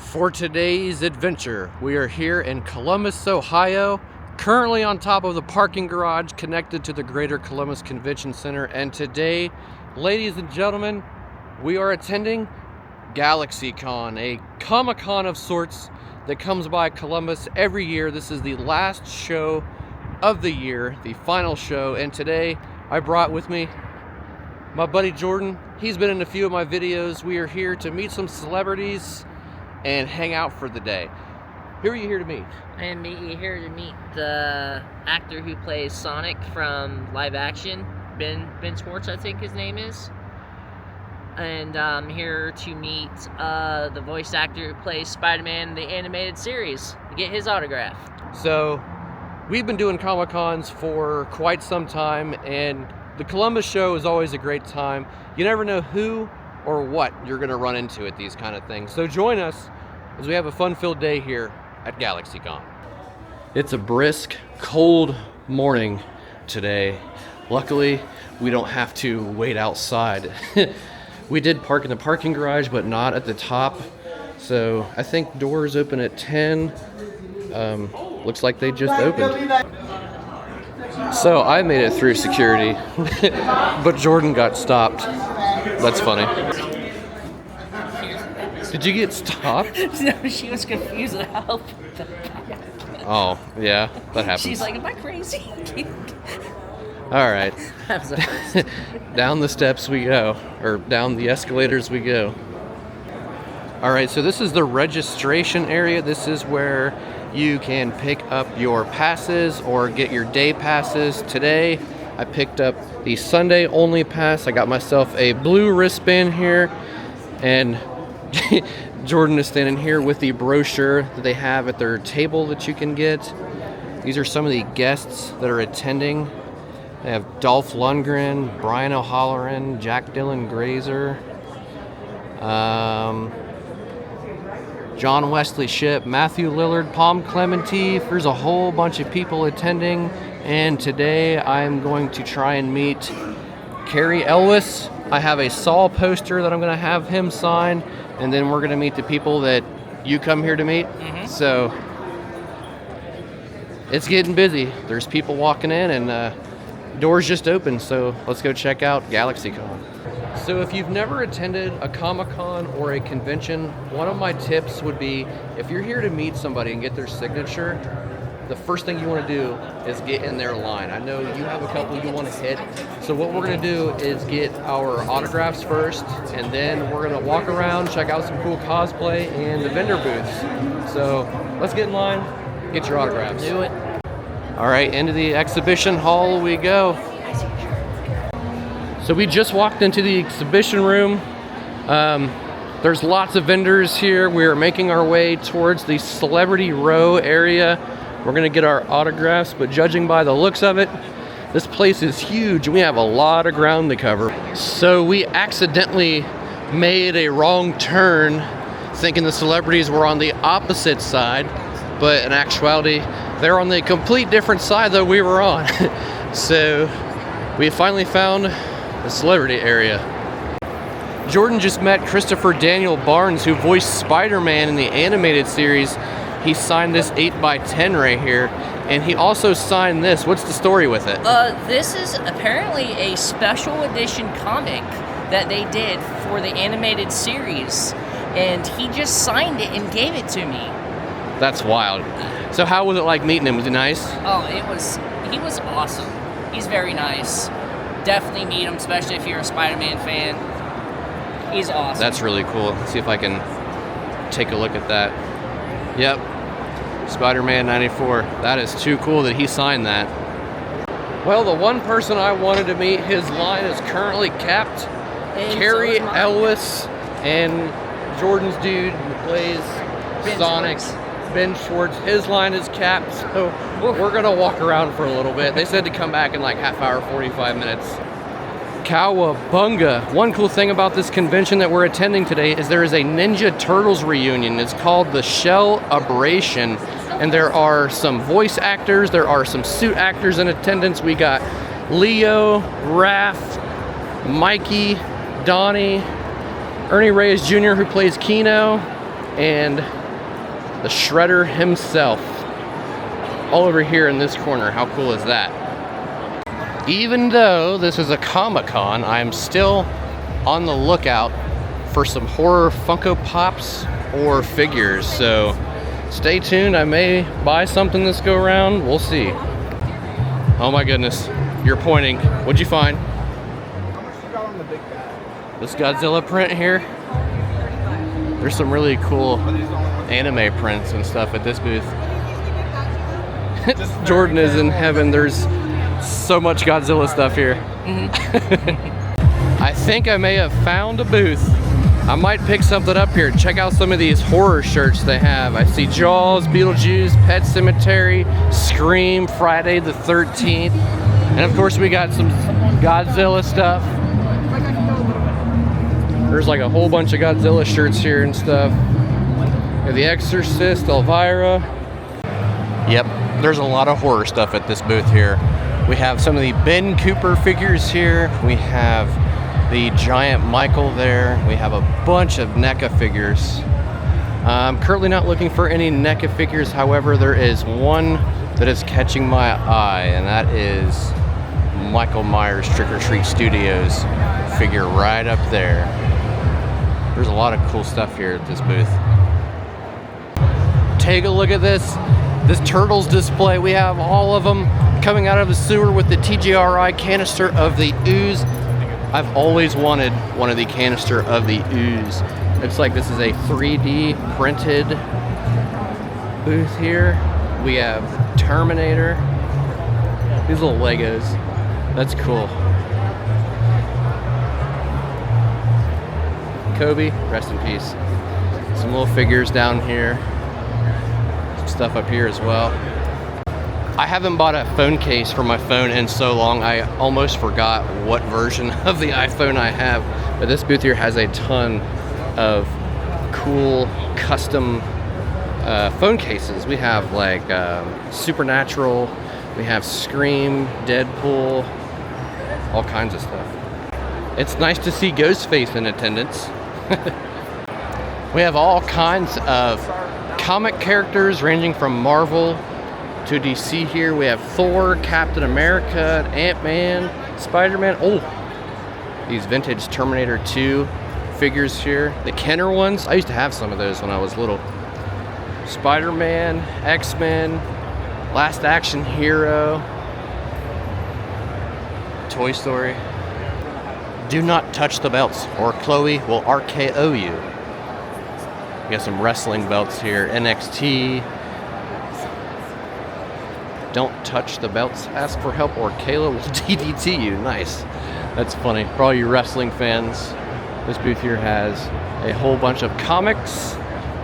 For today's adventure, we are here in Columbus, Ohio, currently on top of the parking garage connected to the Greater Columbus Convention Center. And today, ladies and gentlemen, we are attending GalaxyCon, a Comic-Con of sorts that comes by Columbus every year. This is the last show of the year, the final show, and today I brought with me my buddy Jordan. He's been in a few of my videos. We are here to meet some celebrities and hang out for the day. Who are you here to meet? I am here to meet the actor who plays Sonic from live action, Ben Schwartz, I think his name is. And I'm here to meet the voice actor who plays Spider-Man in the animated series, to get his autograph. So, we've been doing Comic-Cons for quite some time, and the Columbus show is always a great time. You never know who or what you're going to run into at these kind of things. So join us as we have a fun-filled day here at GalaxyCon. It's a brisk, cold morning today. Luckily, we don't have to wait outside. We did park in the parking garage, but not at the top. So I think doors open at 10. Looks like they just opened. So I made it through security, but Jordan got stopped. That's funny. Did you get stopped? No, she was confused at how. Oh, yeah, that happens. She's like, am I crazy? All right. That was Down the steps we go, or down the escalators we go. All right, so this is the registration area. This is where you can pick up your passes or get your day passes. Today, I picked up the Sunday only pass. I got myself a blue wristband here, and Jordan is standing here with the brochure that they have at their table that you can get. These are some of the guests that are attending. They have Dolph Lundgren, Brian O'Halloran, Jack Dylan Grazer, John Wesley Shipp, Matthew Lillard, Palm Clemente. There's a whole bunch of people attending, and today I'm going to try and meet Cary Elwes. I have a Saw poster that I'm going to have him sign, and then we're going to meet the people that you come here to meet. So it's getting busy. There's people walking in, and doors just opened, so let's go check out GalaxyCon. So if you've never attended a Comic-Con or a convention, one of my tips would be, if you're here to meet somebody and get their signature, the first thing you want to do is get in their line. I know you have a couple you want to hit, so what we're going to do is get our autographs first, and then we're going to walk around, check out some cool cosplay and the vendor booths. So let's get in line, get your autographs. Do it. All right, into the exhibition hall we go. So we just walked into the exhibition room. There's lots of vendors here. We're making our way towards the celebrity row area. We're gonna get our autographs, but judging by the looks of it, this place is huge. We have a lot of ground to cover. So we accidentally made a wrong turn, thinking the celebrities were on the opposite side, but in actuality, they're on the complete different side that we were on. So we finally found the celebrity area. Jordan just met Christopher Daniel Barnes, who voiced Spider-Man in the animated series. He signed this 8x10 right here, and he also signed this. What's the story with it? This is apparently a special edition comic that they did for the animated series, and he just signed it and gave it to me. That's wild. So how was it like meeting him? Was he nice? Oh, he was awesome. He's very nice. Definitely meet him, especially if you're a Spider-Man fan. He's awesome. That's really cool. Let's see if I can take a look at that. Yep. Spider-Man 94. That is too cool that he signed that. Well, the one person I wanted to meet, his line is currently capped. Cary Elwes, and Jordan's dude who plays Sonic, Ben Schwartz, his line is capped, so we're gonna walk around for a little bit. They said to come back in like half hour, 45 minutes. Cowabunga. One cool thing about this convention that we're attending today is there is a Ninja Turtles reunion. It's called the Shell Aberration, and there are some voice actors, there are some suit actors in attendance. We got Leo, Raph, Mikey, Donnie, Ernie Reyes Jr., who plays Keno, and the Shredder himself. All over here in this corner. How cool is that? Even though this is a Comic-Con, I'm still on the lookout for some horror Funko Pops or figures. So stay tuned. I may buy something this go around. We'll see. Oh my goodness. You're pointing. What'd you find? How much you got on the big bag? This Godzilla print here. There's some really cool anime prints and stuff at this booth. Jordan is in heaven. There's so much Godzilla stuff here. I think I may have found a booth. I might pick something up here. Check out some of these horror shirts they have. I see Jaws, Beetlejuice, Pet Sematary, Scream, Friday the 13th. And of course we got some Godzilla stuff. There's like a whole bunch of Godzilla shirts here and stuff. We have The Exorcist, Elvira. Yep, there's a lot of horror stuff at this booth here. We have some of the Ben Cooper figures here. We have the giant Michael there. We have a bunch of NECA figures. I'm currently not looking for any NECA figures. However, there is one that is catching my eye, and that is Michael Myers Trick or Treat Studios figure right up there. There's a lot of cool stuff here at this booth. Take a look at this Turtles display. We have all of them coming out of the sewer with the TGRI canister of the ooze. I've always wanted one of the canister of the ooze. Looks like this is a 3D printed booth here. We have Terminator. These little Legos. That's cool. Kobe, rest in peace. Some little figures down here. Some stuff up here as well. I haven't bought a phone case for my phone in so long, I almost forgot what version of the iPhone I have. But this booth here has a ton of cool custom phone cases. We have like Supernatural, we have Scream, Deadpool, all kinds of stuff. It's nice to see Ghostface in attendance. We have all kinds of comic characters ranging from Marvel to DC here. We have Thor, Captain America, Ant-Man, Spider-Man. Oh, these vintage Terminator 2 figures here. The Kenner ones, I used to have some of those when I was little. Spider-Man, X-Men, Last Action Hero, Toy Story. Do not touch the belts or Chloe will RKO you. We got some wrestling belts here. NXT. Don't touch the belts, ask for help, or Kayla will DDT you. Nice. That's funny. For all you wrestling fans, this booth here has a whole bunch of comics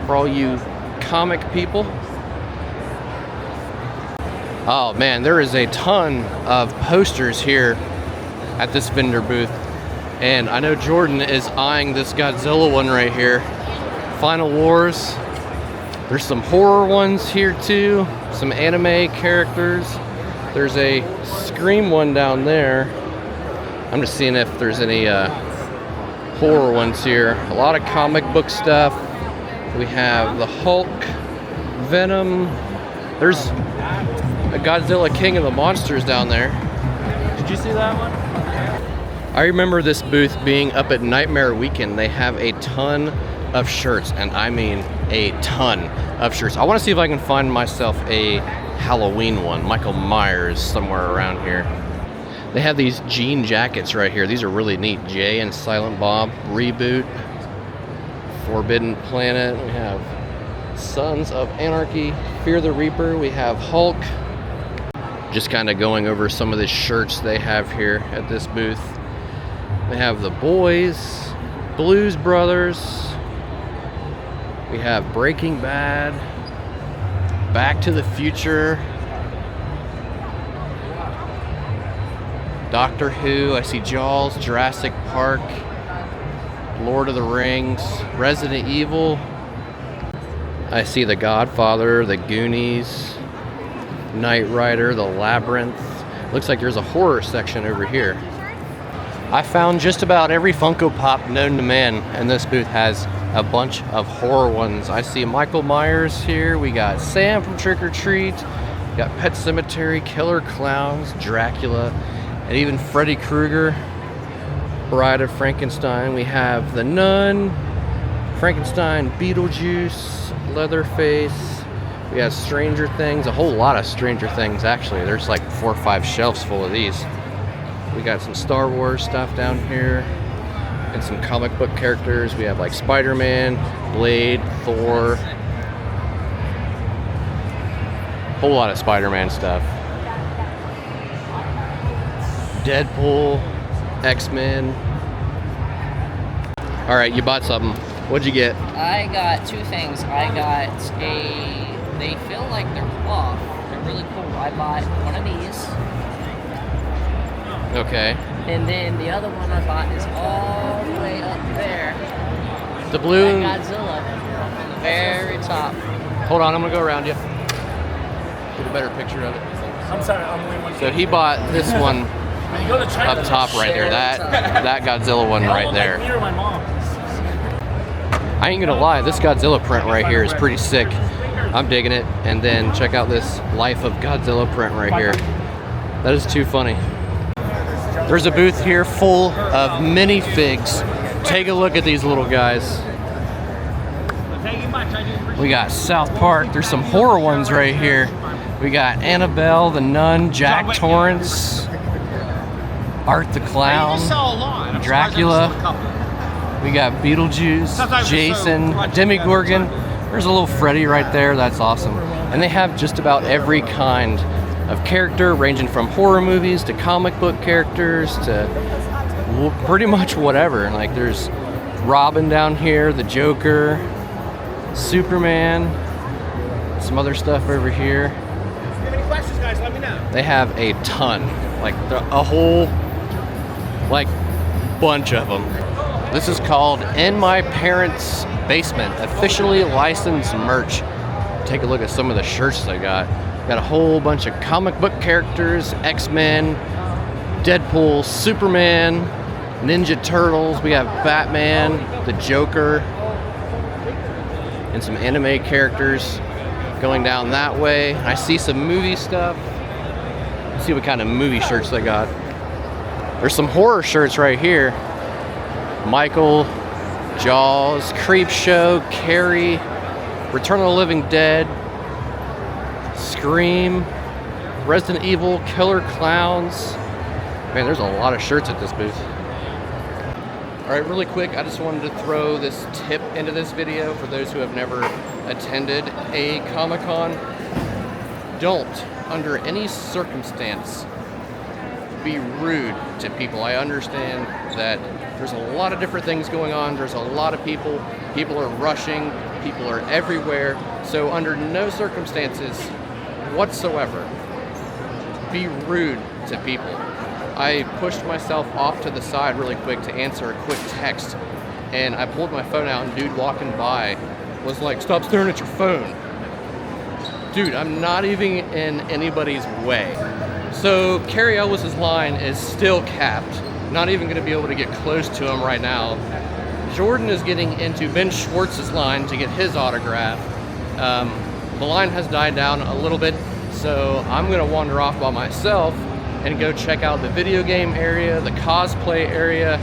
for all you comic people. Oh man, there is a ton of posters here at this vendor booth. And I know Jordan is eyeing this Godzilla one right here. Final Wars. There's some horror ones here too. Some anime characters. There's a Scream one down there. I'm just seeing if there's any horror ones here. A lot of comic book stuff. We have the Hulk, Venom. There's a Godzilla King of the Monsters down there. Did you see that one? I remember this booth being up at Nightmare Weekend. They have a ton of shirts, and I mean a ton of shirts. I want to see if I can find myself a Halloween one, Michael Myers, somewhere around here. They have these jean jackets right here. These are really neat. Jay and Silent Bob, Reboot, Forbidden Planet. We have Sons of Anarchy, Fear the Reaper. We have Hulk. Just kind of going over some of the shirts they have here at this booth. They have The Boys, Blues Brothers. We have Breaking Bad, Back to the Future, Doctor Who. I see Jaws, Jurassic Park, Lord of the Rings, Resident Evil. I see The Godfather, The Goonies, Knight Rider, The Labyrinth. Looks like there's a horror section over here. I found just about every Funko Pop known to man, and this booth has a bunch of horror ones. I see Michael Myers here. We got Sam from Trick or Treat. We got Pet Sematary, Killer Clowns, Dracula, and even Freddy Krueger, Bride of Frankenstein. We have The Nun, Frankenstein, Beetlejuice, Leatherface. We have Stranger Things, a whole lot of Stranger Things actually. There's like 4 or 5 shelves full of these. We got some Star Wars stuff down here and some comic book characters. We have like Spider-Man, Blade, Thor. Whole lot of Spider-Man stuff. Deadpool, X-Men. All right, you bought something. What'd you get? I got 2 things. I got they feel like they're cloth. They're really cool. I bought one of these. Okay. And then the other one I bought is all the way up there. The blue. That Godzilla on the very top. Hold on, I'm gonna go around you. Get a better picture of it. I'm sorry, I'm only one. So he bought this one up top right there. That Godzilla one right there. Me or my mom. I ain't gonna lie, this Godzilla print right here is pretty sick. I'm digging it. And then check out this Life of Godzilla print right here. That is too funny. There's a booth here full of minifigs. Take a look at these little guys. We got South Park. There's some horror ones right here. We got Annabelle, The Nun, Jack Torrance, Art the Clown, Dracula. We got Beetlejuice, Jason, Demogorgon. There's a little Freddy right there. That's awesome. And they have just about every kind of character, ranging from horror movies to comic book characters to pretty much whatever. Like there's Robin down here, the Joker, Superman, some other stuff over here. If you have any questions, guys, let me know. They have a ton, like a whole like bunch of them. This is called In My Parents' Basement, officially licensed merch. Take a look at some of the shirts they got. Got a whole bunch of comic book characters, X-Men, Deadpool, Superman, Ninja Turtles. We have Batman, the Joker, and some anime characters going down that way. I see some movie stuff. Let's see what kind of movie shirts they got. There's some horror shirts right here. Michael, Jaws, Creepshow, Cary, Return of the Living Dead, Scream, Resident Evil, Killer Clowns. Man, there's a lot of shirts at this booth. All right, really quick, I just wanted to throw this tip into this video for those who have never attended a Comic-Con. Don't, under any circumstance, be rude to people. I understand that there's a lot of different things going on. There's a lot of people. People are rushing. People are everywhere. So under no circumstances whatsoever, be rude to people. I pushed myself off to the side really quick to answer a quick text, and I pulled my phone out, and dude walking by was like, "Stop staring at your phone." Dude, I'm not even in anybody's way. So Cary Elwes' line is still capped. Not even gonna be able to get close to him right now. Jordon is getting into Ben Schwartz's line to get his autograph. The line has died down a little bit, so I'm gonna wander off by myself and go check out the video game area, the cosplay area,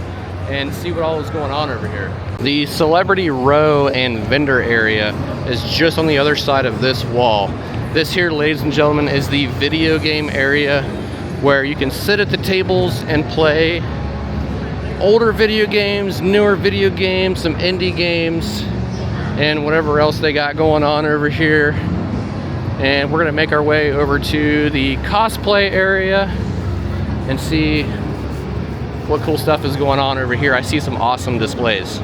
and see what all is going on over here. The celebrity row and vendor area is just on the other side of this wall. This here, ladies and gentlemen, is the video game area where you can sit at the tables and play older video games, newer video games, some indie games, and whatever else they got going on over here. And we're gonna make our way over to the cosplay area and see what cool stuff is going on over here. I see some awesome displays.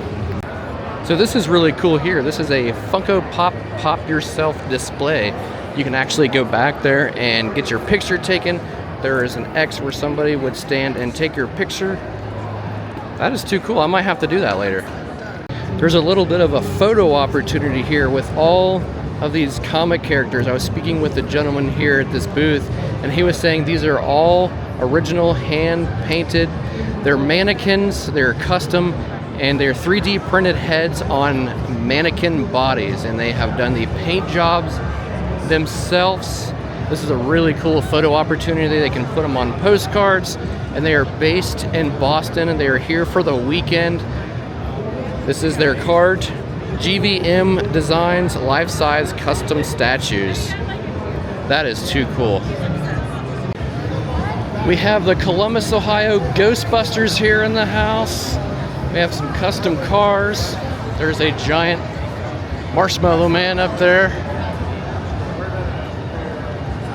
So this is really cool here. This is a Funko Pop Yourself display. You can actually go back there and get your picture taken. There is an X where somebody would stand and take your picture. That is too cool. I might have to do that later. There's a little bit of a photo opportunity here with all of these comic characters. I was speaking with a gentleman here at this booth, and he was saying these are all original, hand painted. They're mannequins, they're custom, and they're 3D printed heads on mannequin bodies, and they have done the paint jobs themselves. This is a really cool photo opportunity. They can put them on postcards, and they are based in Boston, and they are here for the weekend. This is their card. GVM Designs life-size custom statues. That is too cool. We have the Columbus, Ohio Ghostbusters here in the house. We have some custom cars. There's a giant marshmallow man up there.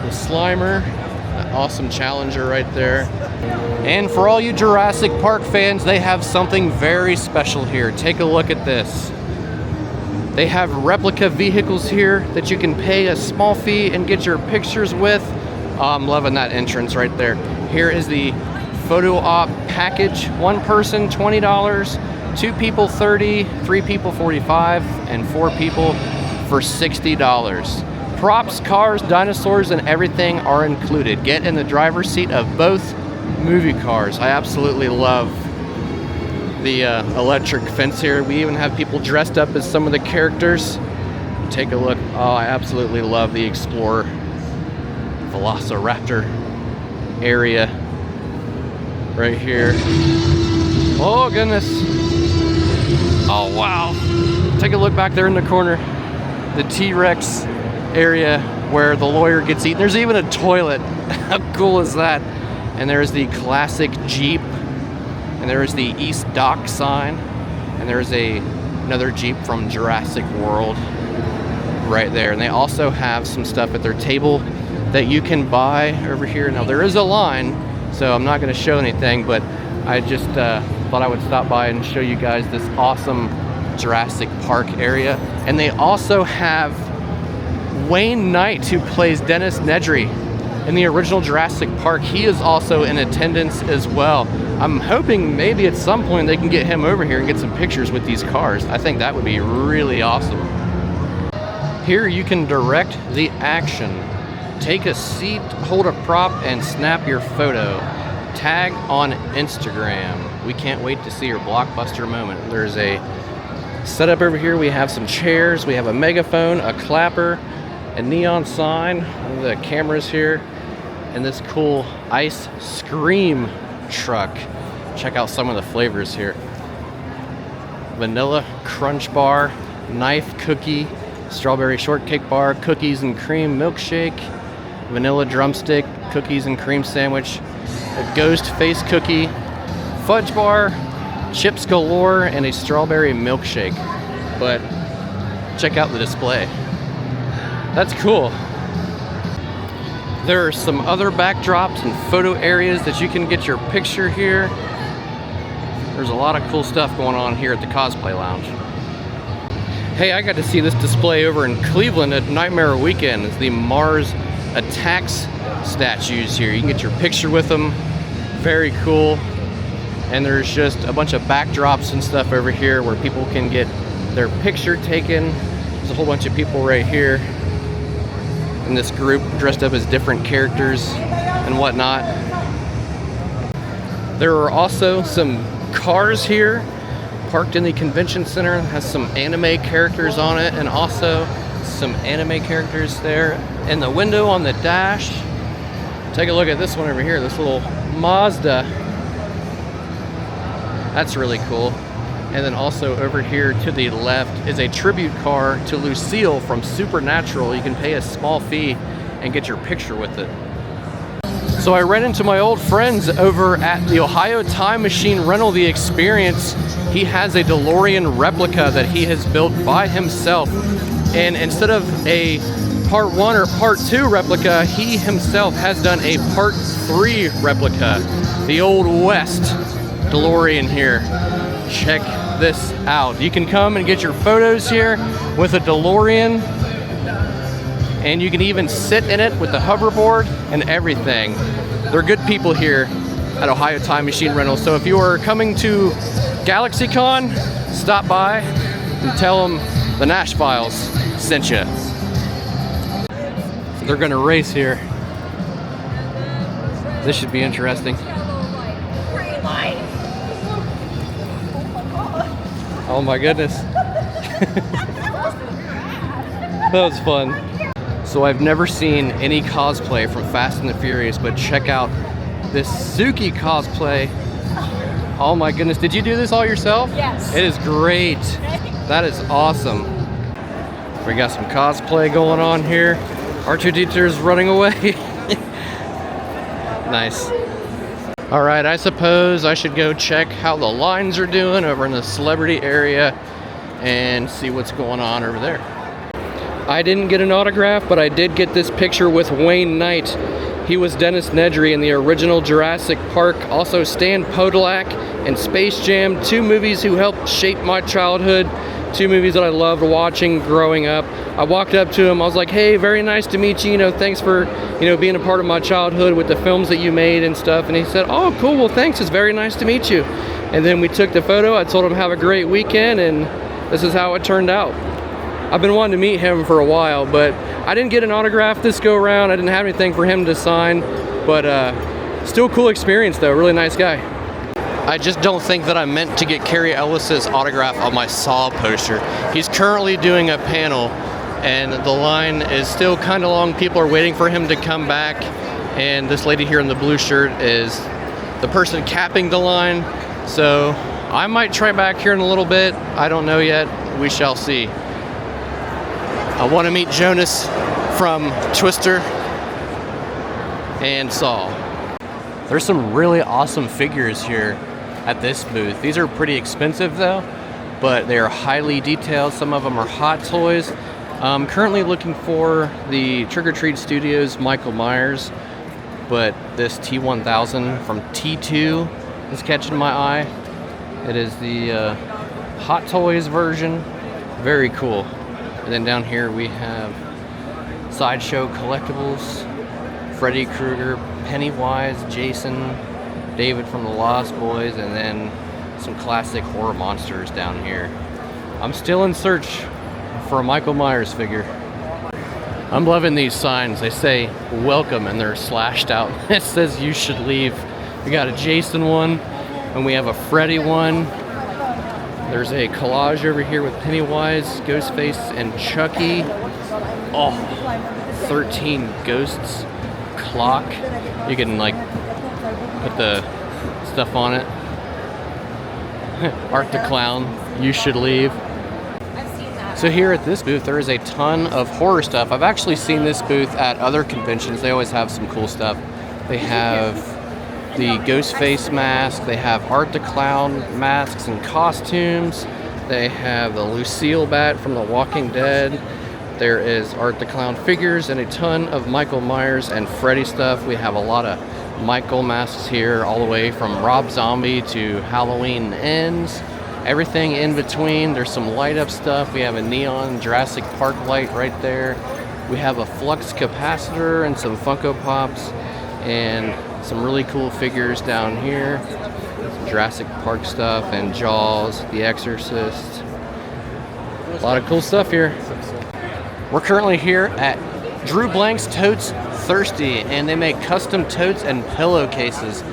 The Slimer, an awesome Challenger right there. And for all you Jurassic Park fans, they have something very special here. Take a look at this. They have replica vehicles here that you can pay a small fee and get your pictures with. Oh, I'm loving that entrance right there. Here is the photo op package. One person, $20. Two people, $30. Three people, $45. And four people for $60. Props, cars, dinosaurs, and everything are included. Get in the driver's seat of both movie cars. I absolutely love the electric fence here. We even have people dressed up as some of the characters. Take a look. Oh, I absolutely love the Explorer Velociraptor area right here. Oh goodness. Oh wow. Take a look back there in the corner. The T-Rex area where the lawyer gets eaten. There's even a toilet. How cool is that? And there's the classic Jeep. And there is the East Dock sign. And there's another Jeep from Jurassic World right there. And they also have some stuff at their table that you can buy over here. Now there is a line, so I'm not going to show anything, but I just thought I would stop by and show you guys this awesome Jurassic Park area. And they also have Wayne Knight, who plays Dennis Nedry in the original Jurassic Park. He is also in attendance as well. I'm hoping maybe at some point they can get him over here and get some pictures with these cars. I think that would be really awesome. Here you can direct the action. Take a seat, hold a prop, and snap your photo. Tag on Instagram. We can't wait to see your blockbuster moment. There's a setup over here. We have some chairs. We have a megaphone, a clapper, a neon sign, one of the cameras here, and this cool ice cream truck. Check out some of the flavors here. Vanilla crunch bar, knife cookie, strawberry shortcake bar, cookies and cream milkshake, vanilla drumstick, cookies and cream sandwich, a ghost face cookie, fudge bar, chips galore, and a strawberry milkshake. But check out the display. That's cool. There are some other backdrops and photo areas that you can get your picture here. There's a lot of cool stuff going on here at the Cosplay Lounge. Hey, I got to see this display over in Cleveland at Nightmare Weekend. It's the Mars Attacks statues here. You can get your picture with them. Very cool. And there's just a bunch of backdrops and stuff over here where people can get their picture taken. There's a whole bunch of people right here in this group dressed up as different characters and whatnot. There are also some cars here parked in the convention center. It has some anime characters on it, and also some anime characters there. In the window on the dash, take a look at this one over here, this little Mazda. That's really cool. And then also over here to the left is a tribute car to Lucille from Supernatural. You can pay a small fee and get your picture with it. So I ran into my old friends over at the Ohio Time Machine Rental, The Experience. He has a DeLorean replica that he has built by himself. And instead of a part 1 or part 2 replica, he himself has done a part 3 replica. The Old West DeLorean here. Check this out. You can come and get your photos here with a DeLorean, and you can even sit in it with the hoverboard and everything. They're good people here at Ohio Time Machine Rental. So if you are coming to GalaxyCon, stop by and tell them the Nash Files sent you. So they're gonna race here. This should be interesting. Oh my goodness. That was fun. So I've never seen any cosplay from Fast and the Furious, but check out this Suki cosplay. Oh my goodness, did you do this all yourself? Yes. It is great. That is awesome. We got some cosplay going on here. R2-D2 is running away. Nice. All right, I suppose I should go check how the lines are doing over in the celebrity area and see what's going on over there. I didn't get an autograph, but I did get this picture with Wayne Knight. He was Dennis Nedry in the original Jurassic Park, also Stan Podolak and Space Jam, 2 movies who helped shape my childhood, 2 movies that I loved watching growing up. I walked up to him, I was like, hey, very nice to meet you, thanks for, being a part of my childhood with the films that you made and stuff. And he said, oh, cool, well, thanks, it's very nice to meet you. And then we took the photo, I told him have a great weekend, and this is how it turned out. I've been wanting to meet him for a while, but I didn't get an autograph this go around. I didn't have anything for him to sign, but still a cool experience though, really nice guy. I just don't think that I meant to get Cary Elwes' autograph on my Saw poster. He's currently doing a panel and the line is still kind of long. People are waiting for him to come back, and this lady here in the blue shirt is the person capping the line. So I might try back here in a little bit. I don't know yet, we shall see. I want to meet Jonas from Twister and Saw. There's some really awesome figures here at this booth. These are pretty expensive though, but they are highly detailed. Some of them are hot toys. I'm currently looking for the Trick or Treat Studios Michael Myers, but this T1000 from T2 is catching my eye. It is the Hot Toys version. Very cool. And then down here we have Sideshow Collectibles, Freddy Krueger, Pennywise, Jason, David from the Lost Boys, and then some classic horror monsters down here. I'm still in search for a Michael Myers figure. I'm loving these signs. They say welcome and they're slashed out. It says you should leave. We got a Jason one and we have a Freddy one. There's a collage over here with Pennywise, Ghostface, and Chucky. Oh, 13 Ghosts clock. You can like put the stuff on it. Art the Clown, you should leave. So here at this booth, there is a ton of horror stuff. I've actually seen this booth at other conventions. They always have some cool stuff. They have the Ghostface mask, they have Art the Clown masks and costumes, they have the Lucille bat from The Walking Dead, there is Art the Clown figures and a ton of Michael Myers and Freddy stuff. We have a lot of Michael masks here, all the way from Rob Zombie to Halloween Ends, everything in between. There's some light up stuff. We have a neon Jurassic Park light right there. We have a flux capacitor and some Funko Pops and some really cool figures down here. Some Jurassic Park stuff and Jaws, The Exorcist. A lot of cool stuff here. We're currently here at Drew Blank's Totes Thirsty, and they make custom totes and pillowcases.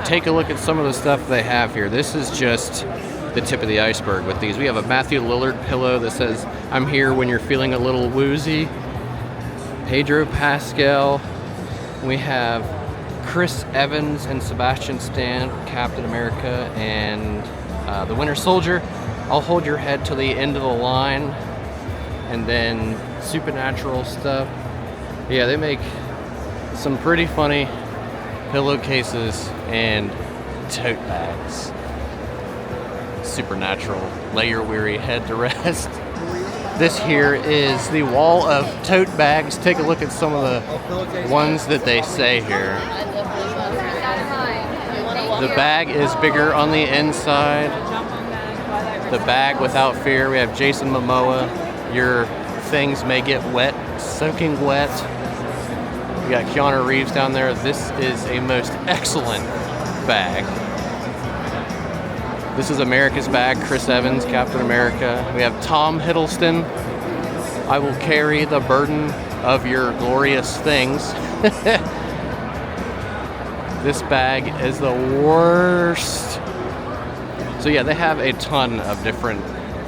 Take a look at some of the stuff they have here. This is just the tip of the iceberg with these. We have a Matthew Lillard pillow that says, I'm here when you're feeling a little woozy. Pedro Pascal. We have Chris Evans and Sebastian Stan, Captain America, and the Winter Soldier. I'll hold your head to the end of the line. And then supernatural stuff. Yeah, they make some pretty funny pillowcases and tote bags. Supernatural. Lay your weary head to rest. This here is the wall of tote bags. Take a look at some of the ones that they say here. The bag is bigger on the inside. The bag without fear. We have Jason Momoa. Your things may get wet, soaking wet. We got Keanu Reeves down there. This is a most excellent bag. This is America's bag, Chris Evans, Captain America. We have Tom Hiddleston. I will carry the burden of your glorious things. This bag is the worst. So yeah, they have a ton of different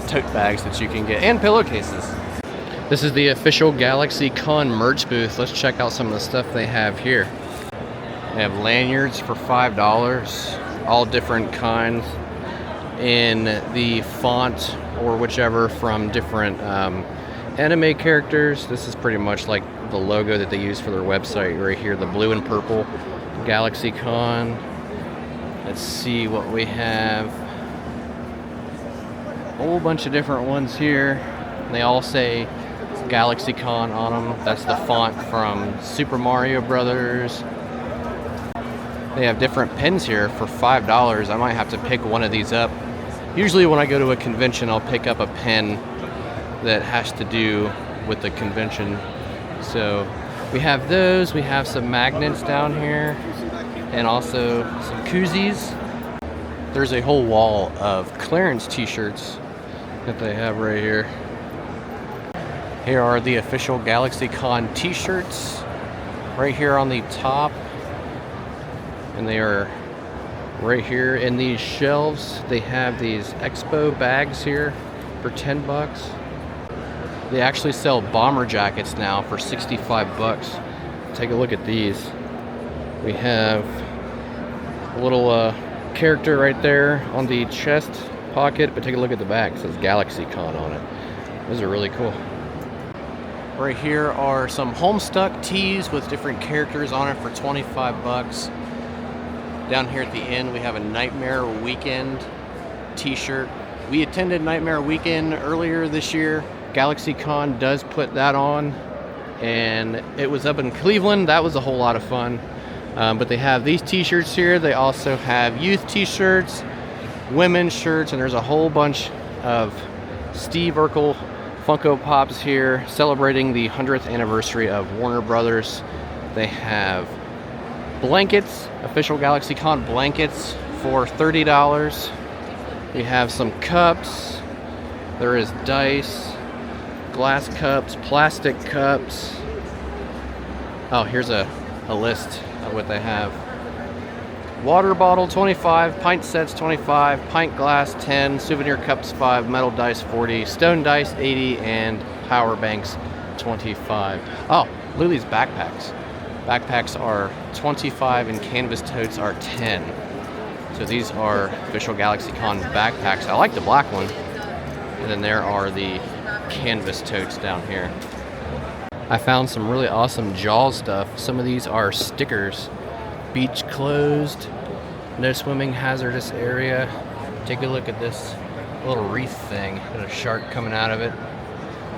tote bags that you can get, and pillowcases. This is the official GalaxyCon merch booth. Let's check out some of the stuff they have here. They have lanyards for $5, all different kinds in the font or whichever from different anime characters. This is pretty much like the logo that they use for their website right here, the blue and purple GalaxyCon. Let's see what we have. A whole bunch of different ones here. They all say GalaxyCon on them. That's the font from Super Mario Brothers. They have different pins here for $5. I might have to pick one of these up. Usually when I go to a convention, I'll pick up a pin that has to do with the convention. So we have those. We have some magnets down here and also some koozies. There's a whole wall of clearance t-shirts that they have right here. Here are the official GalaxyCon t-shirts right here on the top. And they are right here in these shelves. They have these expo bags here for 10 bucks. They actually sell bomber jackets now for 65 bucks. Take a look at these. We have a little character right there on the chest pocket, but take a look at the back. It says GalaxyCon on it. Those are really cool. Right here are some Homestuck tees with different characters on it for 25 bucks. Down here at the end, we have a Nightmare Weekend t-shirt. We attended Nightmare Weekend earlier this year. GalaxyCon does put that on, and it was up in Cleveland. That was a whole lot of fun. But they have these t-shirts here. They also have youth t-shirts, women's shirts, and there's a whole bunch of Steve Urkel Funko Pops here celebrating the 100th anniversary of Warner Brothers. They have blankets, official GalaxyCon blankets for $30. We have some cups. There is dice, glass cups, plastic cups. Oh, here's a list of what they have. Water bottle 25, pint sets 25, pint glass 10, souvenir cups 5, metal dice 40, stone dice 80, and power banks 25. Oh, look at these backpacks. Backpacks are 25 and canvas totes are 10. So these are official GalaxyCon backpacks. I like the black one. And then there are the canvas totes down here. I found some really awesome Jaws stuff. Some of these are stickers. Beach closed, no swimming hazardous area. Take a look at this little wreath thing. Got a shark coming out of it.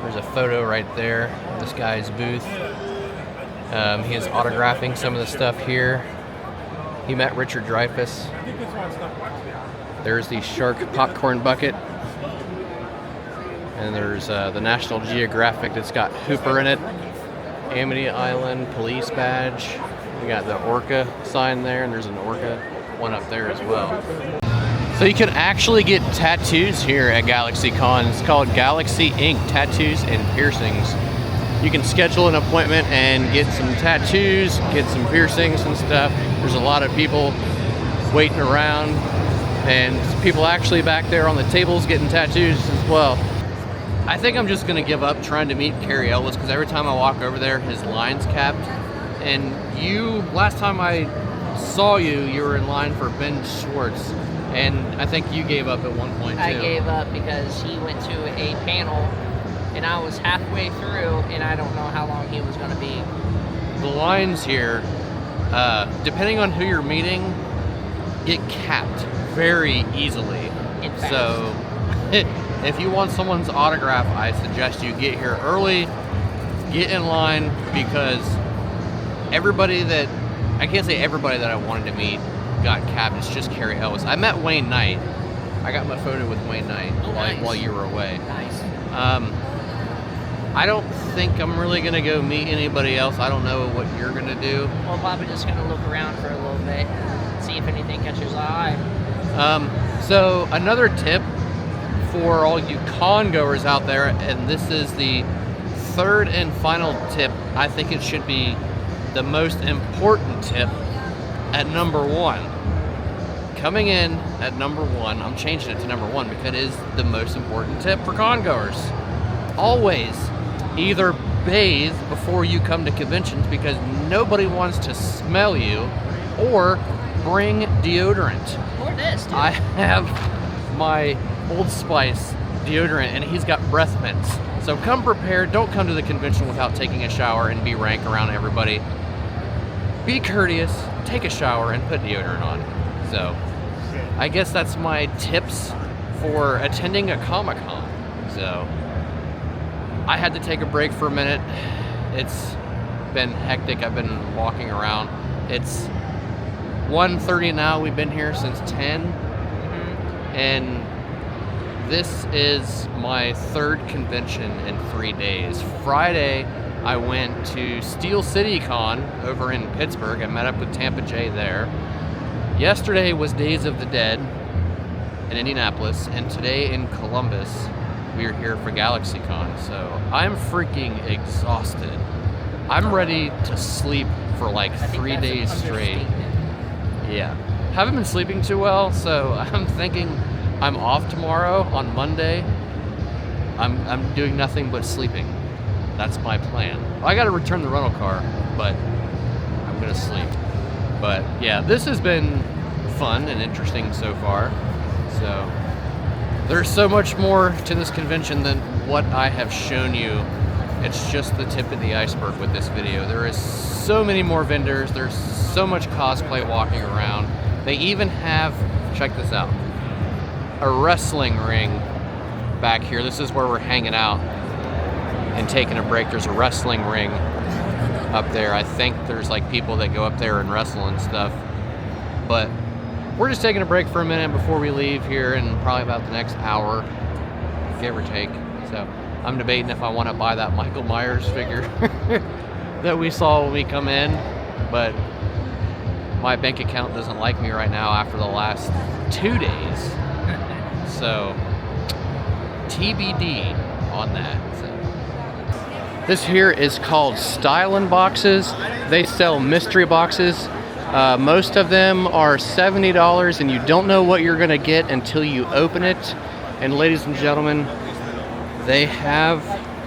There's a photo right there of this guy's booth. He is autographing some of the stuff here. He met Richard Dreyfuss. There's the shark popcorn bucket. And there's the National Geographic that's got Hooper in it. Amity Island police badge. We got the orca sign there, and there's an orca one up there as well. So you can actually get tattoos here at GalaxyCon. It's called Galaxy Ink Tattoos and Piercings. You can schedule an appointment and get some tattoos, get some piercings and stuff. There's a lot of people waiting around, and people actually back there on the tables getting tattoos as well. I think I'm just gonna give up trying to meet Cary Elwes, because every time I walk over there, his line's capped. And you, last time I saw you, you were in line for Ben Schwartz, and I think you gave up at one point too. I gave up because he went to a panel, and I was halfway through, and I don't know how long he was going to be. The lines here, depending on who you're meeting, get capped very easily. In fact. So if you want someone's autograph, I suggest you get here early, get in line, because everybody that, I can't say everybody that I wanted to meet got capped. It's just Cary Elwes. I met Wayne Knight. I got my photo with Wayne Knight while you were away. Nice. I don't think I'm really gonna go meet anybody else. I don't know what you're gonna do. Well, I'm probably just going to look around for a little bit, see if anything catches our eye. So another tip for all you con goers out there, and this is the third and final tip. I think it should be the most important tip at number 1. coming in at number 1, I'm changing it to number 1 because it is the most important tip for con goers. Always either bathe before you come to conventions because nobody wants to smell you, or bring deodorant. Or this, dude. I have my Old Spice deodorant and he's got breath mints. So come prepared. Don't come to the convention without taking a shower and be rank around everybody. Be courteous, take a shower, and put deodorant on. So I guess that's my tips for attending a Comic-Con. So I had to take a break for a minute. It's been hectic. I've been walking around. It's 1:30 now. We've been here since 10. And this is my 3rd convention in 3 days. Friday, I went to Steel City Con over in Pittsburgh. I met up with Tampa J there. Yesterday was Days of the Dead in Indianapolis, and today in Columbus, we are here for GalaxyCon. So I'm freaking exhausted. I'm ready to sleep for like 3 days straight. Yeah, haven't been sleeping too well, so I'm thinking I'm off tomorrow on Monday. I'm doing nothing but sleeping. That's my plan. I gotta return the rental car, but I'm gonna sleep. But yeah, this has been fun and interesting so far. So there's so much more to this convention than what I have shown you. It's just the tip of the iceberg with this video. There is so many more vendors. There's so much cosplay walking around. They even have, check this out, a wrestling ring back here. This is where we're hanging out and taking a break. There's a wrestling ring up there. I think there's like people that go up there and wrestle and stuff. But we're just taking a break for a minute before we leave here in probably about the next hour, give or take. So I'm debating if I want to buy that Michael Myers figure that we saw when we come in, but my bank account doesn't like me right now after the last 2 days. So TBD on that. So this here is called Stylin' Boxes. They sell mystery boxes. Most of them are $70 and you don't know what you're gonna get until you open it. And ladies and gentlemen, they have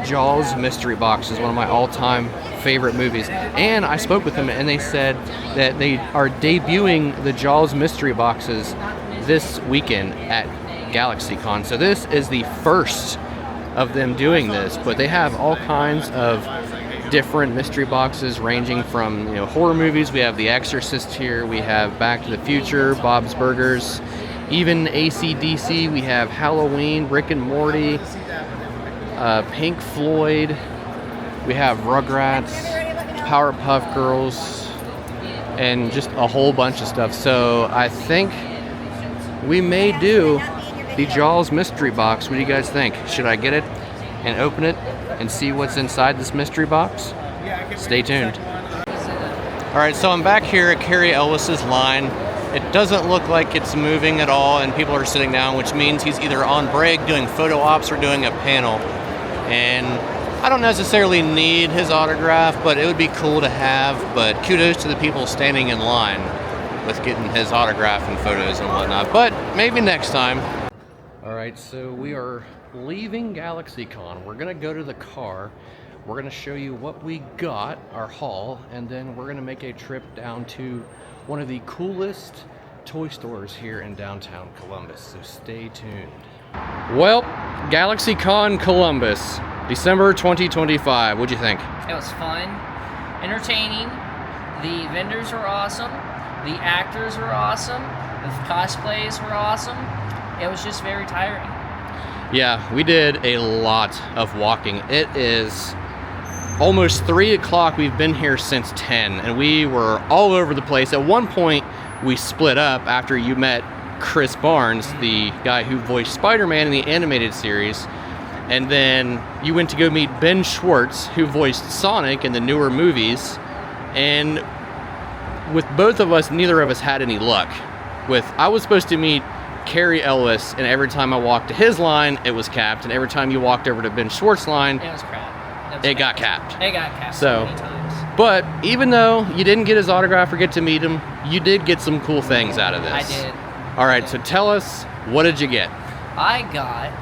Jaws mystery boxes, one of my all-time favorite movies. And I spoke with them and they said that they are debuting the Jaws mystery boxes this weekend at GalaxyCon. So this is the first of them doing this, but they have all kinds of different mystery boxes ranging from, you know, horror movies. We have The Exorcist here, we have Back to the Future, Bob's Burgers, even AC/DC. We have Halloween, Rick and Morty, Pink Floyd, we have Rugrats, Powerpuff Girls, and just a whole bunch of stuff. So I think we may do the Jaws mystery box. What do you guys think? Should I get it and open it and see what's inside this mystery box? Stay tuned. Alright, so I'm back here at Cary Elwes' line. It doesn't look like it's moving at all and people are sitting down, which means he's either on break doing photo ops or doing a panel. And I don't necessarily need his autograph, but it would be cool to have. But kudos to the people standing in line with getting his autograph and photos and whatnot. But maybe next time. Alright, so we are leaving GalaxyCon. We're gonna go to the car. We're gonna show you what we got, our haul, and then we're gonna make a trip down to one of the coolest toy stores here in downtown Columbus. So stay tuned. Well, GalaxyCon Columbus, December 2025. What'd you think? It was fun, entertaining. The vendors were awesome. The actors were awesome. The cosplays were awesome. It was just very tiring. Yeah, we did a lot of walking. It is almost 3 o'clock. We've been here since 10 and we were all over the place. At one point, we split up after you met Chris Barnes, the guy who voiced Spider-Man in the animated series. And then you went to go meet Ben Schwartz, who voiced Sonic in the newer movies. And with both of us, neither of us had any luck. I was supposed to meet Cary Elwes, and every time I walked to his line, it was capped. And every time you walked over to Ben Schwartz's line, It was crap. it got capped. It got capped So many times. But even though you didn't get his autograph or get to meet him, you did get some cool things out of this. I did. All right, so tell us, what did you get? I got,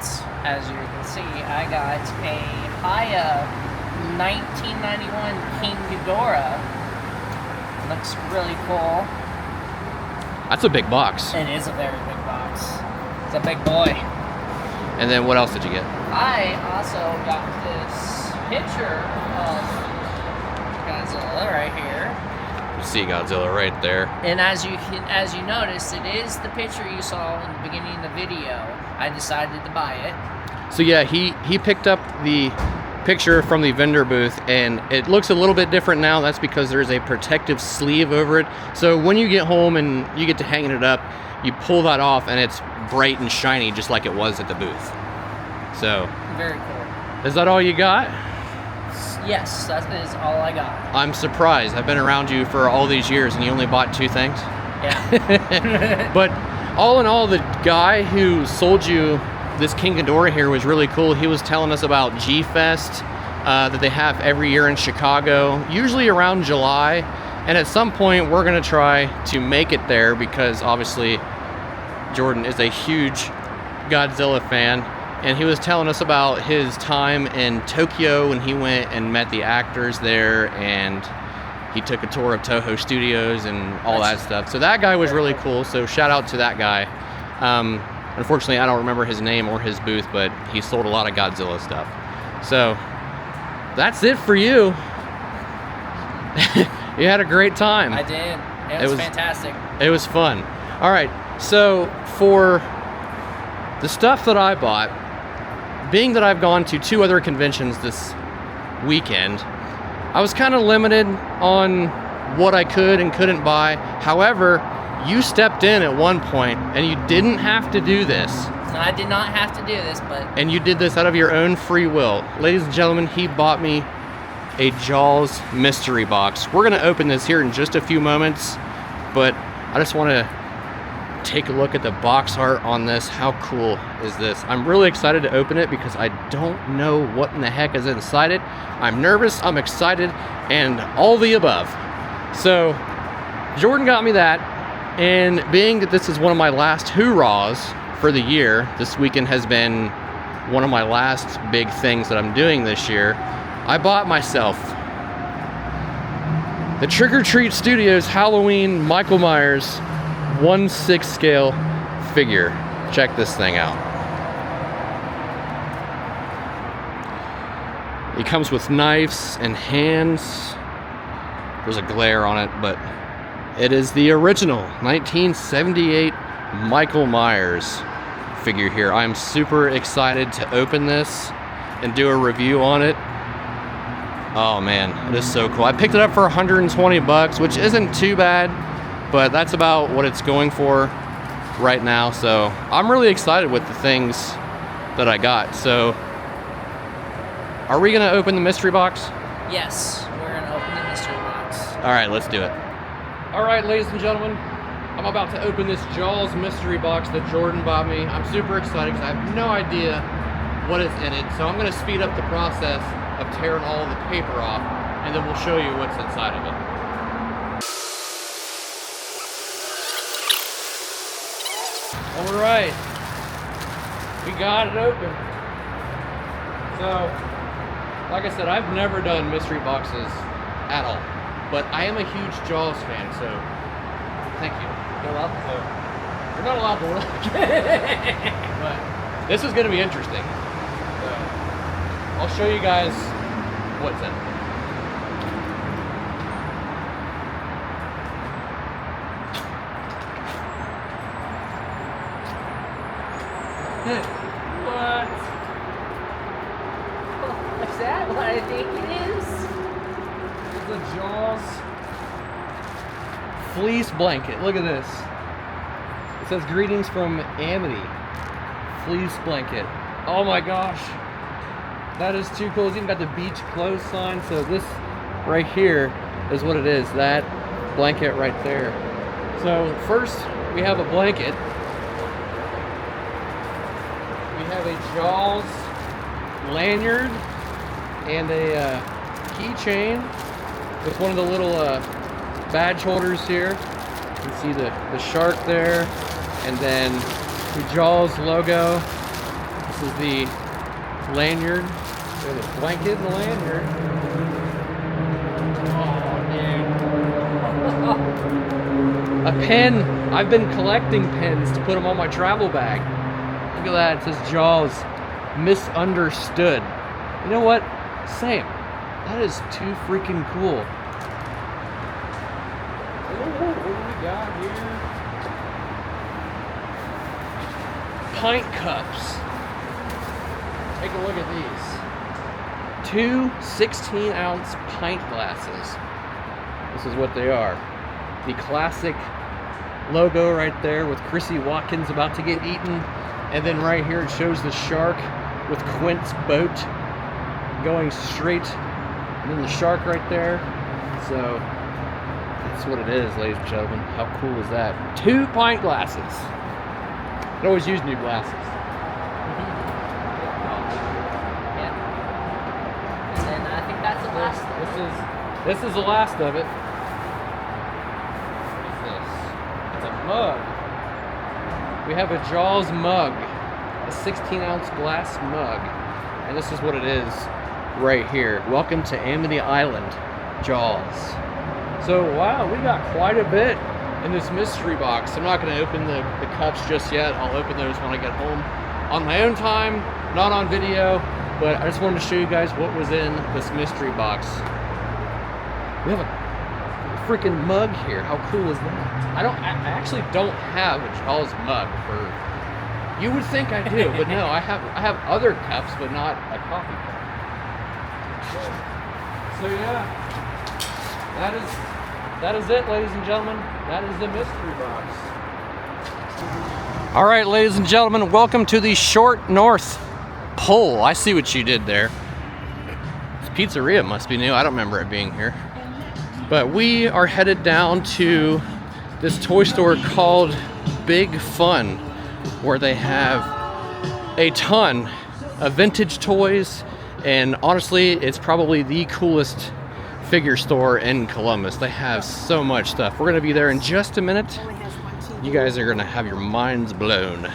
as you can see, I got a Haya 1991 King Ghidorah. Looks really cool. That's a big box. It is a very big box. It's a big boy. And then what else did you get? I also got this picture of Godzilla right here. You see Godzilla right there. And as you notice, it is the picture you saw in the beginning of the video. I decided to buy it. So yeah, he picked up the picture from the vendor booth, and it looks a little bit different now. That's because there's a protective sleeve over it. So when you get home and you get to hanging it up, you pull that off and it's bright and shiny just like it was at the booth. So Very cool. is that all you got? Yes, that is all I got. I'm surprised. I've been around you for all these years and you only bought 2 things. Yeah. But all in all, the guy who sold you this King Ghidorah here was really cool. He was telling us about G-Fest that they have every year in Chicago, usually around July. And at some point, we're going to try to make it there because obviously Jordon is a huge Godzilla fan. And he was telling us about his time in Tokyo when he went and met the actors there, and he took a tour of Toho Studios and all that stuff. So that guy was really cool. So shout out to that guy. Unfortunately, I don't remember his name or his booth, but he sold a lot of Godzilla stuff. So that's it for you. You had a great time. I did. It was fantastic. It was fun. All right. So for the stuff that I bought, being that I've gone to 2 other conventions this weekend, I was kind of limited on what I could and couldn't buy. However, you stepped in at one point and you didn't have to do this. No, I did not have to do this, but... And you did this out of your own free will. Ladies and gentlemen, he bought me a Jaws mystery box. We're going to open this here in just a few moments, but I just want to take a look at the box art on this. How cool is this? I'm really excited to open it because I don't know what in the heck is inside it. I'm nervous, I'm excited, and all the above. So Jordon got me that, and being that this is one of my last hoorahs for the year, this weekend has been one of my last big things that I'm doing this year, I bought myself the Trick or Treat Studios Halloween Michael Myers 1/6 scale figure. Check this thing out. It comes with knives and hands. There's a glare on it, but it is the original 1978 Michael Myers figure here. I'm super excited to open this and do a review on it. Oh man, it is so cool. I picked it up for 120 bucks, which isn't too bad, but that's about what it's going for right now. So I'm really excited with the things that I got. So are we gonna open the mystery box? Yes, we're gonna open the mystery box. All right, let's do it. All right, ladies and gentlemen, I'm about to open this Jaws mystery box that Jordon bought me. I'm super excited because I have no idea what is in it. So I'm gonna speed up the process of tearing all the paper off, and then we'll show you what's inside of it. All right, we got it open. So, like I said, I've never done mystery boxes at all, but I am a huge Jaws fan, so thank you. You're welcome. So, you're not allowed to look, but this is going to be interesting. So, I'll show you guys what's in it. What? Is that what I think it is? The Jaws fleece blanket. Look at this. It says greetings from Amity. Fleece blanket. Oh my gosh. That is too cool. It's even got the beach clothes sign. So this right here is what it is. That blanket right there. So first we have a blanket. We have a Jaws lanyard and a keychain with one of the little badge holders here. You can see the shark there. And then the Jaws logo. This is the lanyard. There's a blanket and a lanyard. Oh, dude. A pen. I've been collecting pens to put them on my travel bag. Look at that. It says Jaws. Misunderstood. You know what? Same. That is too freaking cool. What do we got here? Pint cups. Take a look at these. 2 16-ounce pint glasses. This is what they are. The classic logo right there with Chrissy Watkins about to get eaten. And then right here it shows the shark with Quint's boat going straight. And then the shark right there. So that's what it is, ladies and gentlemen. How cool is that? 2 pint glasses. I always use new glasses. Yeah. And then I think that's the last. This is the last of it. What is this? It's a mug. We have a Jaws mug, a 16-ounce glass mug, and this is what it is right here. Welcome to Amity Island, Jaws. So wow, we got quite a bit in this mystery box. I'm not going to open the cups just yet. I'll open those when I get home on my own time, not on video, but I just wanted to show you guys what was in this mystery box. We have a freaking mug here. How cool is that? I actually don't have a Jaws mug for. You would think I do, but no, I have other cups, but not a coffee cup. So yeah, that is it, ladies and gentlemen. That is the mystery box. All right, ladies and gentlemen, welcome to the Short North Pole. I see what you did there. This pizzeria must be new. I don't remember it being here. But we are headed down to this toy store called Big Fun, where they have a ton of vintage toys, and honestly, it's probably the coolest figure store in Columbus. They have so much stuff. We're gonna be there in just a minute. You guys are gonna have your minds blown.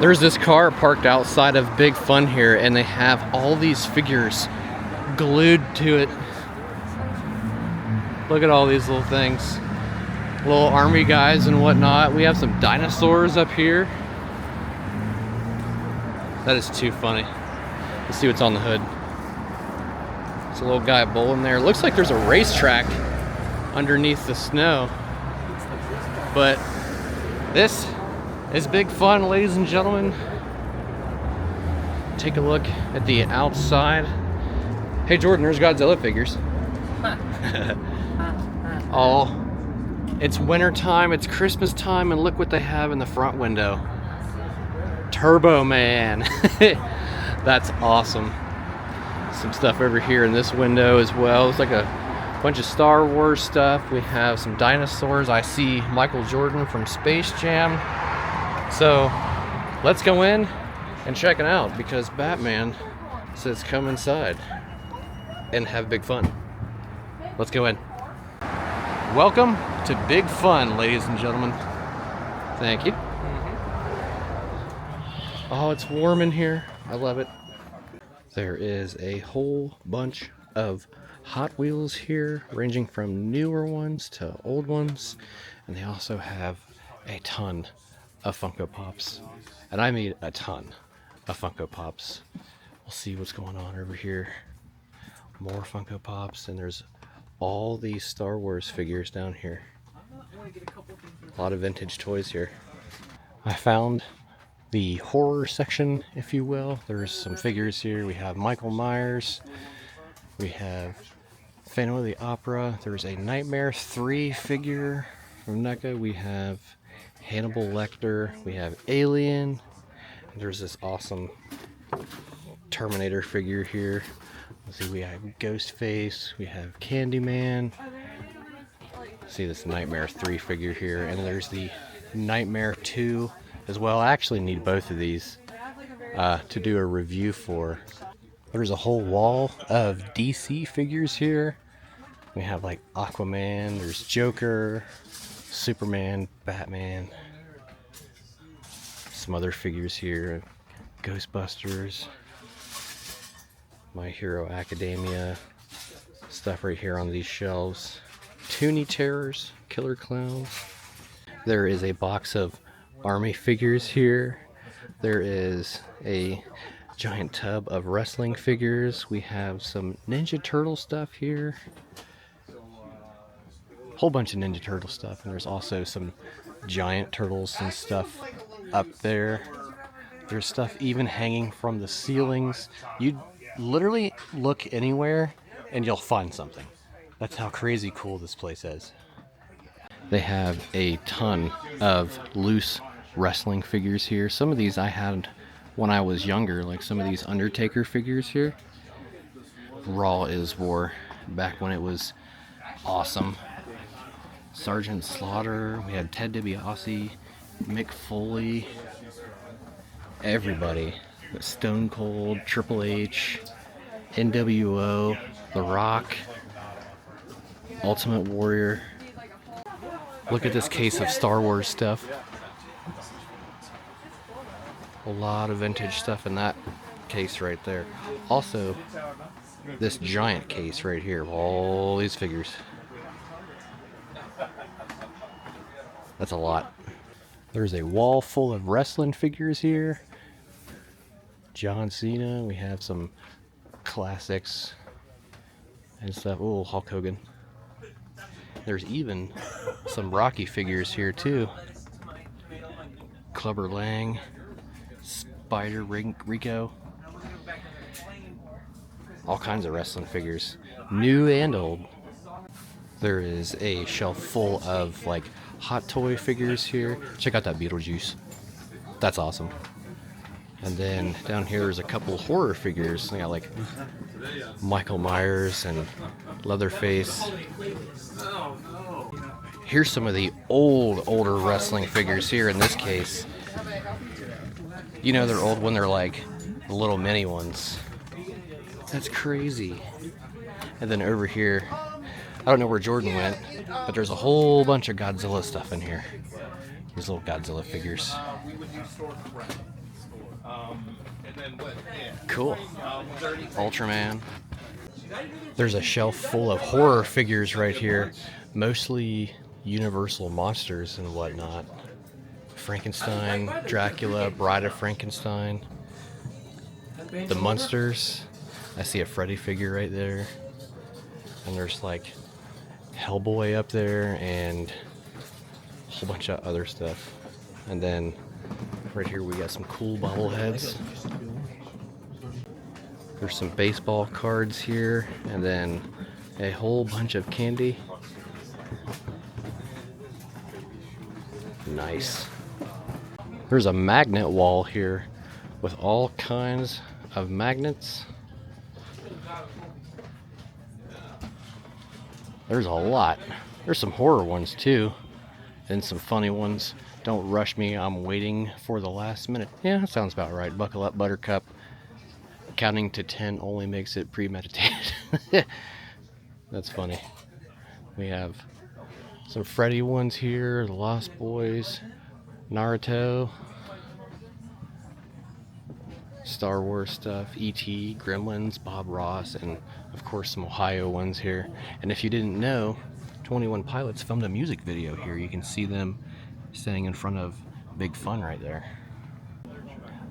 There's this car parked outside of Big Fun here, and they have all these figures glued to it. Look at all these little things. Little army guys and whatnot. We have some dinosaurs up here. That is too funny. Let's see what's on the hood. There's a little guy bowling there. Looks like there's a racetrack underneath the snow. But this is Big Fun, ladies and gentlemen. Take a look at the outside. Hey Jordan, there's Godzilla figures. Oh, it's winter time, it's Christmas time, and look what they have in the front window. Turbo Man. That's awesome. Some stuff over here in this window as well. It's like a bunch of Star Wars stuff. We have some dinosaurs. I see Michael Jordan from Space Jam. So let's go in and check it out, because Batman says come inside and have big fun. Let's go in. Welcome to Big Fun, ladies and gentlemen. Thank you. Oh, it's warm in here. I love it. There is a whole bunch of Hot Wheels here, ranging from newer ones to old ones. And they also have a ton of Funko Pops. And I mean a ton of Funko Pops. We'll see what's going on over here. More Funko Pops, and there's all these Star Wars figures down here. A lot of vintage toys here. I found the horror section, if you will. There's some figures here. We have Michael Myers. We have Phantom of the Opera. There's a Nightmare 3 figure from NECA. We have Hannibal Lecter. We have Alien. And there's this awesome Terminator figure here. Let's see, we have Ghostface, we have Candyman. See this Nightmare 3 figure here, and there's the Nightmare 2 as well. I actually need both of these to do a review for. There's a whole wall of DC figures here. We have like Aquaman, there's Joker, Superman, Batman. some other figures here. Ghostbusters, My Hero Academia, stuff right here on these shelves. Toonie Terrors, Killer Clowns. There is a box of army figures here. There is a giant tub of wrestling figures. We have some Ninja Turtle stuff here. Whole bunch of Ninja Turtle stuff, and there's also some giant turtles and stuff up there. There's stuff even hanging from the ceilings. You literally look anywhere and you'll find something. That's how crazy cool this place is. They have a ton of loose wrestling figures here. Some of these I had when I was younger, like some of these Undertaker figures here. Raw is War, back when it was awesome. Sergeant Slaughter, we had Ted DiBiase, Mick Foley, everybody. Stone Cold, Triple H, NWO, The Rock, Ultimate Warrior. Look at this case of Star Wars stuff. A lot of vintage stuff in that case right there. Also, this giant case right here of all these figures. That's a lot. There's a wall full of wrestling figures here. John Cena, we have some classics and stuff. Oh, Hulk Hogan. There's even some Rocky figures here too. Clubber Lang, Spider Rico. All kinds of wrestling figures, new and old. There is a shelf full of like hot toy figures here. Check out that Beetlejuice. That's awesome. And then down here is a couple horror figures. They got like Michael Myers and Leatherface. Here's some of the older wrestling figures here in this case. You know they're old when they're like the little mini ones. That's crazy. And then over here, I don't know where Jordon went, but there's a whole bunch of Godzilla stuff in here. These little Godzilla figures. Cool. Ultraman. There's a shelf full of horror figures right here. Mostly Universal monsters and whatnot. Frankenstein, Dracula, Bride of Frankenstein. The Munsters. I see a Freddy figure right there. And there's like Hellboy up there and a whole bunch of other stuff. And then right here we got some cool bobbleheads. There's some baseball cards here and then a whole bunch of candy. Nice. There's a magnet wall here with all kinds of magnets. There's a lot. There's some horror ones too, and some funny ones. Don't rush me, I'm waiting for the last minute. Yeah, that sounds about right. Buckle up, Buttercup. Counting to 10 only makes it premeditated. That's funny. We have some Freddy ones here, the Lost Boys, Naruto, Star Wars stuff, E.T., Gremlins, Bob Ross, and of course some Ohio ones here. And if you didn't know, 21 Pilots filmed a music video here. You can see them standing in front of Big Fun right there.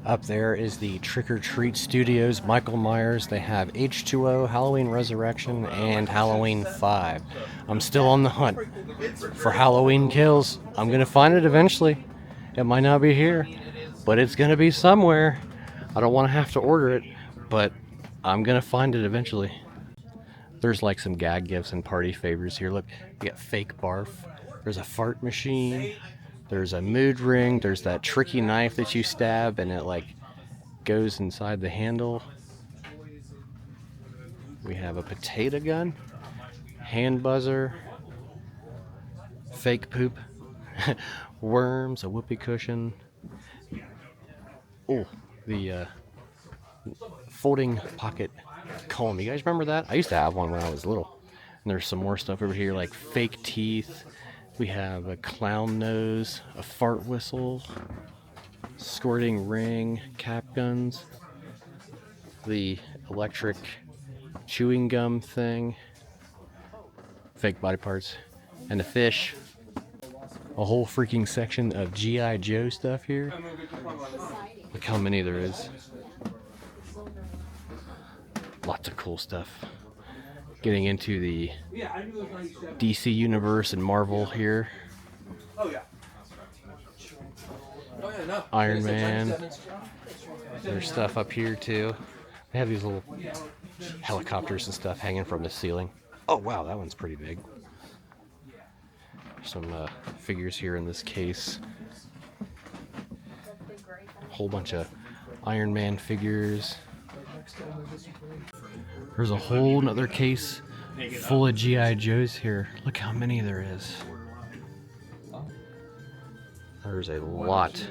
Up there is the Trick or Treat Studios, Michael Myers. They have H2O, Halloween Resurrection, and Halloween 5. I'm still on the hunt for Halloween Kills. I'm gonna find it eventually. It might not be here, but it's gonna be somewhere. I don't want to have to order it, but I'm gonna find it eventually. There's like some gag gifts and party favors here. Look, you got fake barf. There's a fart machine. There's a mood ring. There's that tricky knife that you stab and it like goes inside the handle. We have a potato gun, hand buzzer, fake poop, worms, a whoopee cushion. Oh, the folding pocket comb. You guys remember that? I used to have one when I was little. And there's some more stuff over here like fake teeth. We have a clown nose, a fart whistle. squirting ring, cap guns, the electric chewing gum thing, fake body parts, and the fish. A whole freaking section of G.I. Joe stuff here. Look how many there is. Lots of cool stuff. Getting into the DC Universe and Marvel here. Iron Man. There's stuff up here too. They have these little helicopters and stuff hanging from the ceiling. Oh wow, that one's pretty big. Some figures here in this case. A whole bunch of Iron Man figures. There's a whole nother case full of G.I. Joes here. Look how many there is. There's a lot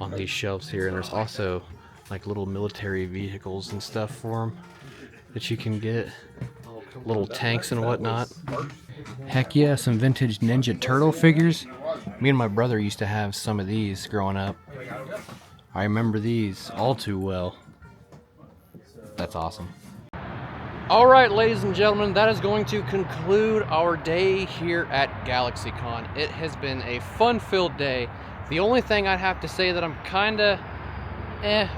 on these shelves here, and there's also like little military vehicles and stuff for them that you can get. Little tanks and whatnot. Heck yeah, some vintage Ninja Turtle figures. Me and my brother used to have some of these growing up. I remember these all too well. That's awesome. Alright, ladies and gentlemen, that is going to conclude our day here at GalaxyCon. It has been a fun-filled day. The only thing I'd have to say that I'm kinda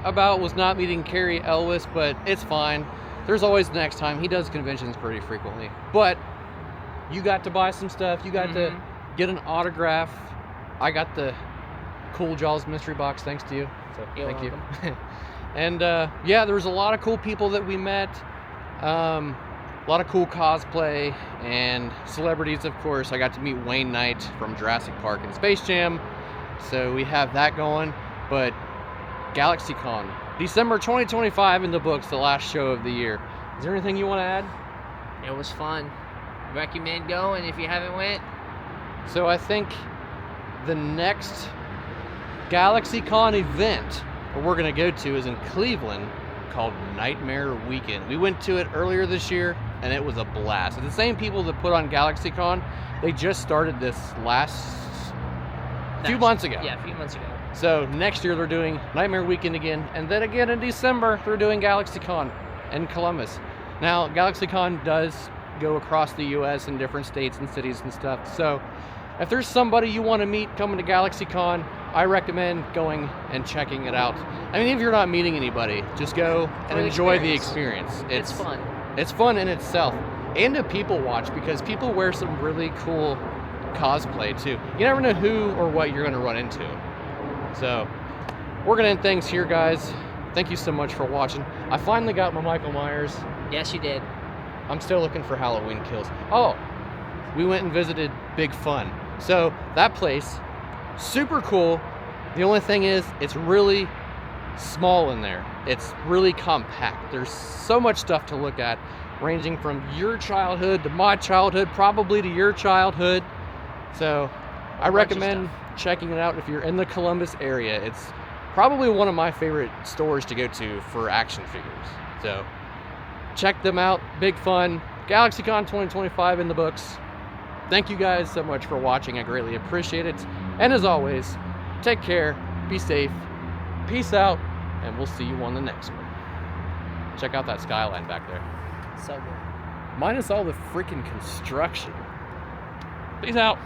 about was not meeting Cary Elwes, but it's fine. There's always next time. He does conventions pretty frequently. But you got to buy some stuff. You got to get an autograph. I got the Cool Jaws mystery box thanks to you. So thank you. And yeah, there was a lot of cool people that we met. A lot of cool cosplay and celebrities, of course. I got to meet Wayne Knight from Jurassic Park and Space Jam. So we have that going. But GalaxyCon, December 2025 in the books, the last show of the year. Is there anything you want to add? It was fun. Recommend going if you haven't went. So I think the next GalaxyCon event that we're going to go to is in Cleveland, called Nightmare Weekend. We went to it earlier this year and it was a blast. It's the same people that put on GalaxyCon. They just started this few months ago. Yeah, a few months ago. So next year they're doing Nightmare Weekend again, and then again in December they're doing GalaxyCon in Columbus. Now GalaxyCon does go across the US in different states and cities and stuff. So if there's somebody you want to meet coming to GalaxyCon, I recommend going and checking it out. I mean, if you're not meeting anybody, just go and enjoy the experience. It's fun. It's fun in itself. And to people watch, because people wear some really cool cosplay too. You never know who or what you're going to run into. So we're going to end things here, guys. Thank you so much for watching. I finally got my Michael Myers. Yes, you did. I'm still looking for Halloween kills. Oh, we went and visited Big Fun. So that place, super cool. The only thing is, it's really small in there. It's really compact. There's so much stuff to look at, ranging from your childhood to my childhood, probably to your childhood. So I recommend checking it out if you're in the Columbus area. It's probably one of my favorite stores to go to for action figures. So check them out. Big Fun. GalaxyCon 2025 in the books. Thank you guys so much for watching. I greatly appreciate it. And as always, take care, be safe, peace out, and we'll see you on the next one. Check out that skyline back there. So good. Minus all the freaking construction. Peace out.